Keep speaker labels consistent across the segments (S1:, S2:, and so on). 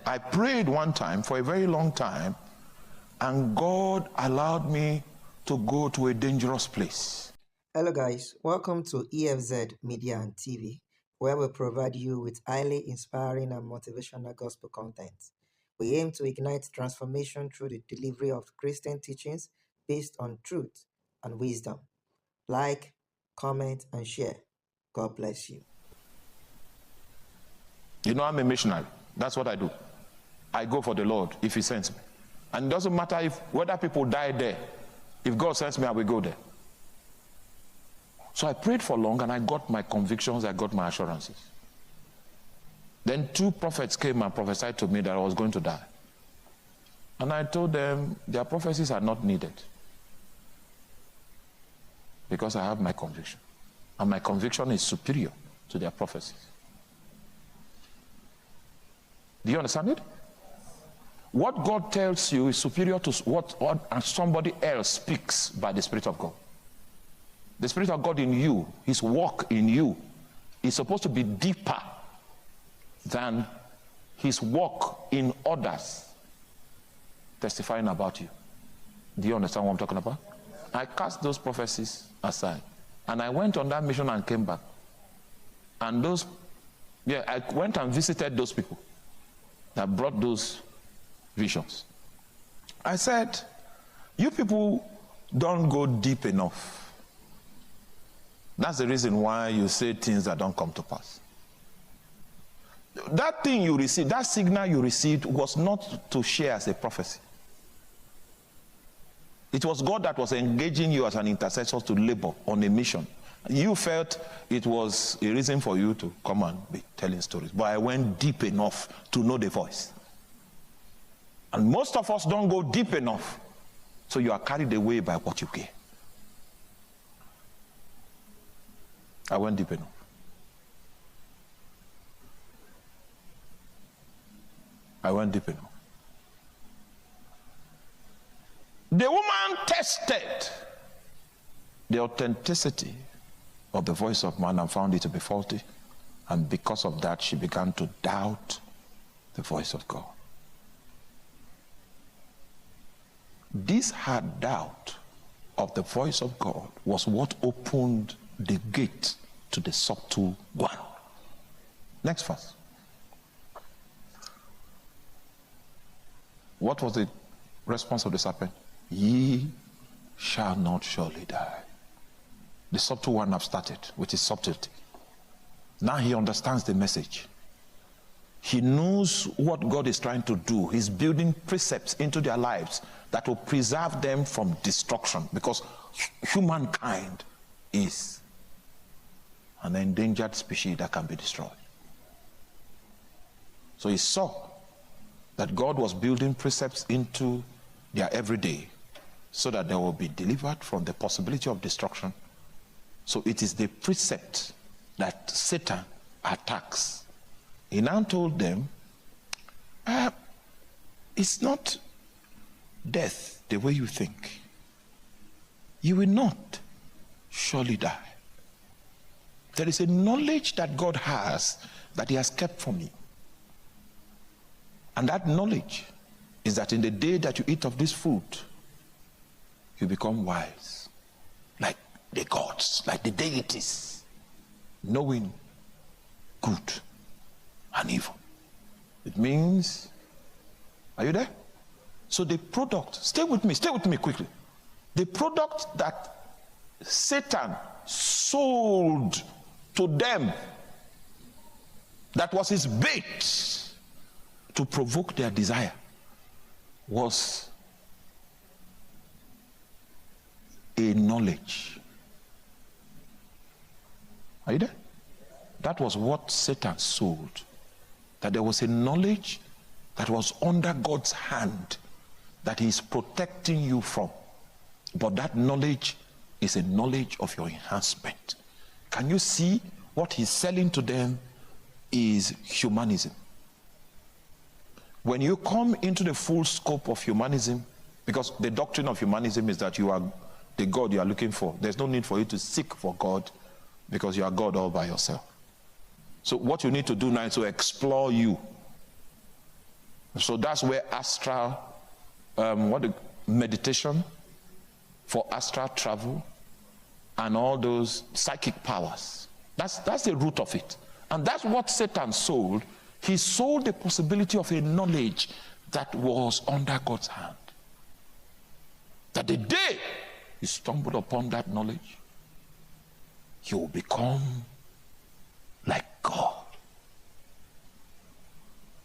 S1: I prayed one time for a very long time, and God allowed me to go to a dangerous place.
S2: Hello guys, welcome to EFZ Media and TV, where we provide you with highly inspiring and motivational gospel content. We aim to ignite transformation through the delivery of Christian teachings based on truth and wisdom. Like, comment, and share. God bless you.
S1: You know, I'm a missionary. That's what I do. I go for the Lord if he sends me. And it doesn't matter whether people die there. If God sends me, I will go there. So I prayed for long, and I got my convictions, I got my assurances. Then 2 prophets came and prophesied to me that I was going to die. And I told them their prophecies are not needed, because I have my conviction. And my conviction is superior to their prophecies. Do you understand it? What God tells you is superior to what somebody else speaks by the Spirit of God. The Spirit of God in you, his work in you, is supposed to be deeper than his work in others testifying about you. Do you understand what I'm talking about? I cast those prophecies aside, and I went on that mission and came back. And I went and visited those people that brought those visions. I said, you people don't go deep enough. That's the reason why you say things that don't come to pass. That thing you received, that signal you received, was not to share as a prophecy. It was God that was engaging you as an intercessor to labor on a mission. You felt it was a reason for you to come and be telling stories. But I went deep enough to know the voice. And most of us don't go deep enough, so you are carried away by what you hear. I went deep enough. I went deep enough. The woman tested the authenticity of the voice of man and found it to be faulty. And because of that, she began to doubt the voice of God. This her doubt of the voice of God was what opened the gate to the subtle one. Next verse. What was the response of the serpent? Ye shall not surely die. The subtle one have started with his subtlety. Now he understands the message. He knows what God is trying to do. He's building precepts into their lives that will preserve them from destruction, because humankind is an endangered species that can be destroyed. So he saw that God was building precepts into their everyday so that they will be delivered from the possibility of destruction. So it is the precept that Satan attacks. He now told them, it's not death the way you think. You will not surely die. There is a knowledge that God has that he has kept from you. And that knowledge is that in the day that you eat of this food, you become wise, like the gods, like the deities, knowing good and evil. It means, are you there? So the product, stay with me quickly. The product that Satan sold to them, that was his bait to provoke their desire, was a knowledge. Are you there? That was what Satan sold. That there was a knowledge that was under God's hand that he is protecting you from. But that knowledge is a knowledge of your enhancement. Can you see what he's selling to them is humanism? When you come into the full scope of humanism, because the doctrine of humanism is that you are the God you are looking for. There's no need for you to seek for God, because you are God all by yourself. So what you need to do now is to explore you. So that's where astral, meditation for astral travel and all those psychic powers. That's the root of it. And that's what Satan sold. He sold the possibility of a knowledge that was under God's hand. That the day you stumbled upon that knowledge, you will become like God.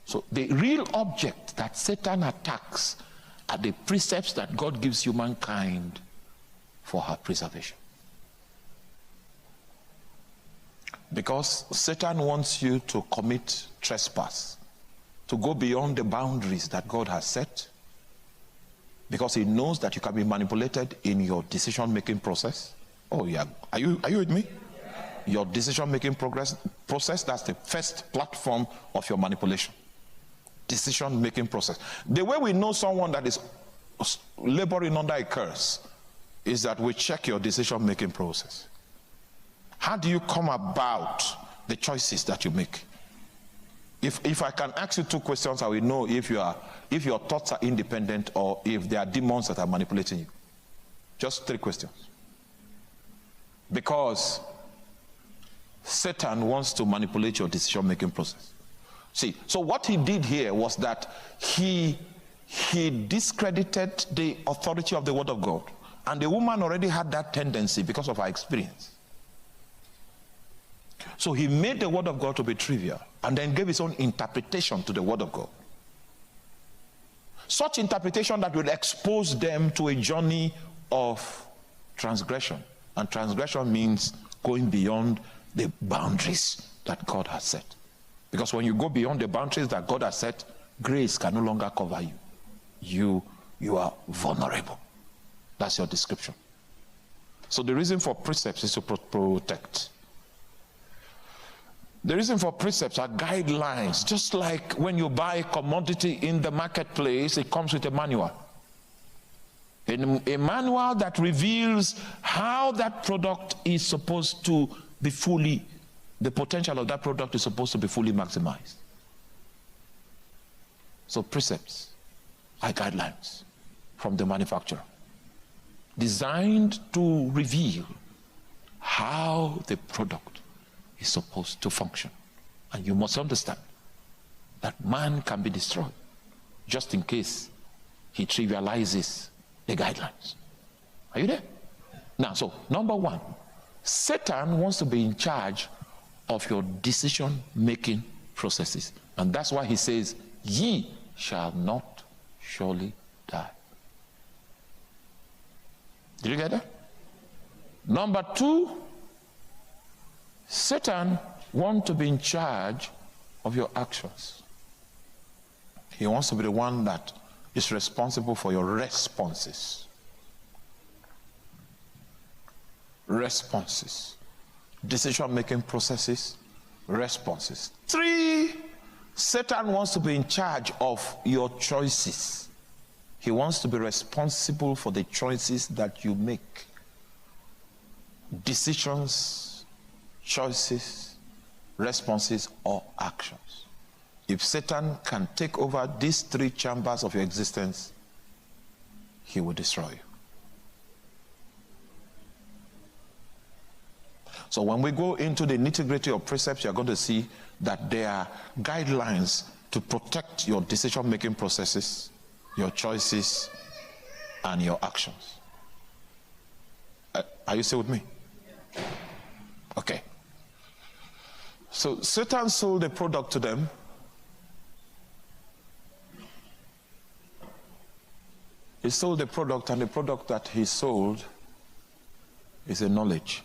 S1: So the real object that Satan attacks are the precepts that God gives humankind for her preservation. Because Satan wants you to commit trespass, to go beyond the boundaries that God has set, because he knows that you can be manipulated in your decision-making process. Oh yeah, are you with me? Your decision-making process, that's the first platform of your manipulation. Decision-making process. The way we know someone that is laboring under a curse is that we check your decision-making process. How do you come about the choices that you make? If I can ask you two questions, I will know if your thoughts are independent or if there are demons that are manipulating you. Just 3 questions. Because Satan wants to manipulate your decision-making process. See, so what he did here was that he discredited the authority of the word of God. And the woman already had that tendency because of her experience. So he made the word of God to be trivial and then gave his own interpretation to the word of God. Such interpretation that will expose them to a journey of transgression. And transgression means going beyond the boundaries that God has set. Because when you go beyond the boundaries that God has set, grace can no longer cover you. You are vulnerable. That's your description. So the reason for precepts is to protect. The reason for precepts are guidelines. Just like when you buy a commodity in the marketplace, it comes with a manual. A manual that reveals how that product is supposed to be the potential of that product is supposed to be fully maximized. So precepts are guidelines from the manufacturer, designed to reveal how the product is supposed to function. And you must understand that man can be destroyed just in case he trivializes the guidelines. Are you there? Now, so number 1, Satan wants to be in charge of your decision-making processes. And that's why he says, ye shall not surely die. Did you get that? Number 2, Satan wants to be in charge of your actions. He wants to be the one that is responsible for your responses. Responses. Decision-making processes, responses. 3, Satan wants to be in charge of your choices. He wants to be responsible for the choices that you make. Decisions, choices, responses, or actions. If Satan can take over these 3 chambers of your existence, he will destroy you. So when we go into the nitty-gritty of precepts, you're going to see that there are guidelines to protect your decision-making processes, your choices, and your actions. Are you still with me? Okay. So Satan sold a product to them. He sold the product, and the product that he sold is a knowledge.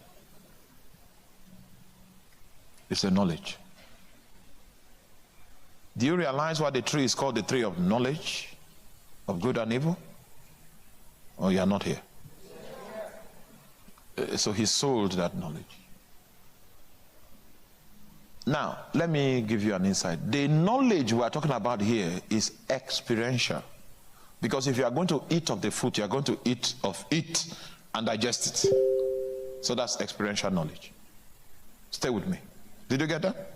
S1: It's a knowledge. Do you realize why the tree is called the tree of knowledge of good and evil? Or you are not here? So he sold that knowledge. Now, let me give you an insight. The knowledge we are talking about here is experiential. Because if you are going to eat of the fruit, you are going to eat of it and digest it. So that's experiential knowledge. Stay with me. Did you get that?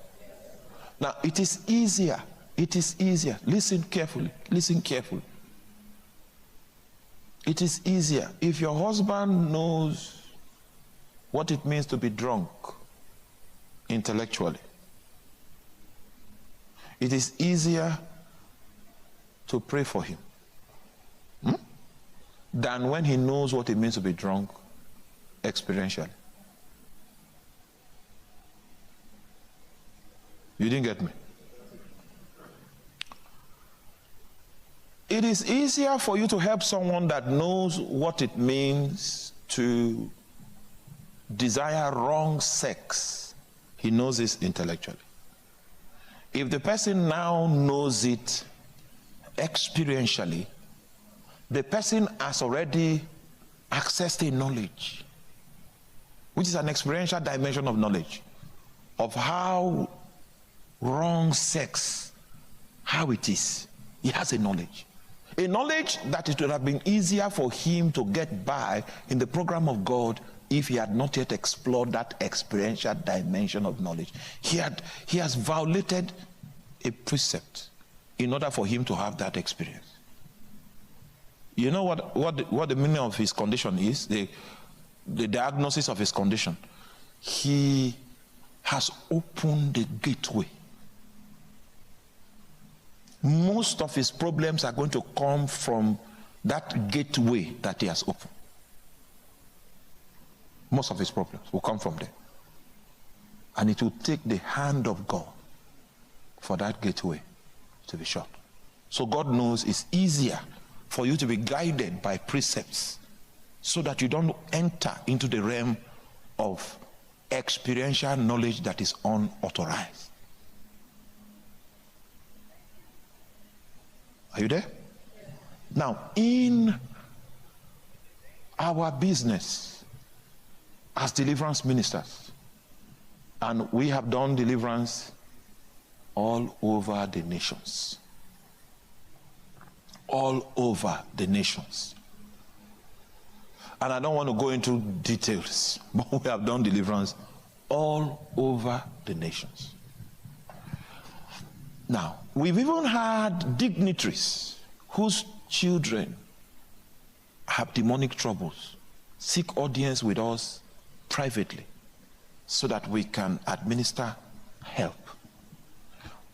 S1: Now, it is easier It is easier. Listen carefully. Listen carefully. It is easier if your husband knows what it means to be drunk intellectually. It is easier to pray for him than when he knows what it means to be drunk experientially. You didn't get me? It is easier for you to help someone that knows what it means to desire wrong sex. He knows this intellectually. If the person now knows it experientially, the person has already accessed a knowledge, which is an experiential dimension of knowledge, of how wrong sex, how it is. He has a knowledge. A knowledge that it would have been easier for him to get by in the program of God if he had not yet explored that experiential dimension of knowledge. He has violated a precept in order for him to have that experience. You know what the meaning of his condition is? The diagnosis of his condition. He has opened the gateway. Most of his problems are going to come from that gateway that he has opened. Most of his problems will come from there. And it will take the hand of God for that gateway to be shut. So God knows it's easier for you to be guided by precepts so that you don't enter into the realm of experiential knowledge that is unauthorized. Are you there? Now, in our business as deliverance ministers, and we have done deliverance all over the nations. All over the nations. And I don't want to go into details, but we have done deliverance all over the nations. Now, we've even had dignitaries whose children have demonic troubles seek audience with us privately so that we can administer help.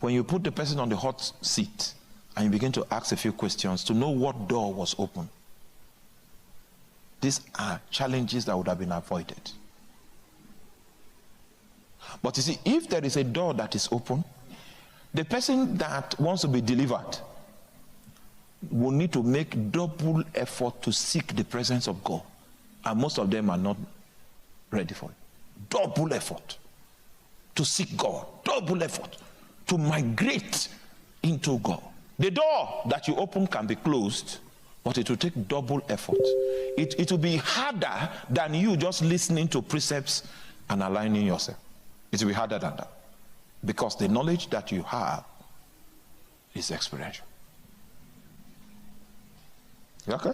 S1: When you put the person on the hot seat and you begin to ask a few questions to know what door was open, these are challenges that would have been avoided. But you see, if there is a door that is open, the person that wants to be delivered will need to make double effort to seek the presence of God. And most of them are not ready for it. Double effort to seek God. Double effort to migrate into God. The door that you open can be closed, but it will take double effort. It will be harder than you just listening to precepts and aligning yourself. It will be harder than that. Because the knowledge that you have is experiential. You okay?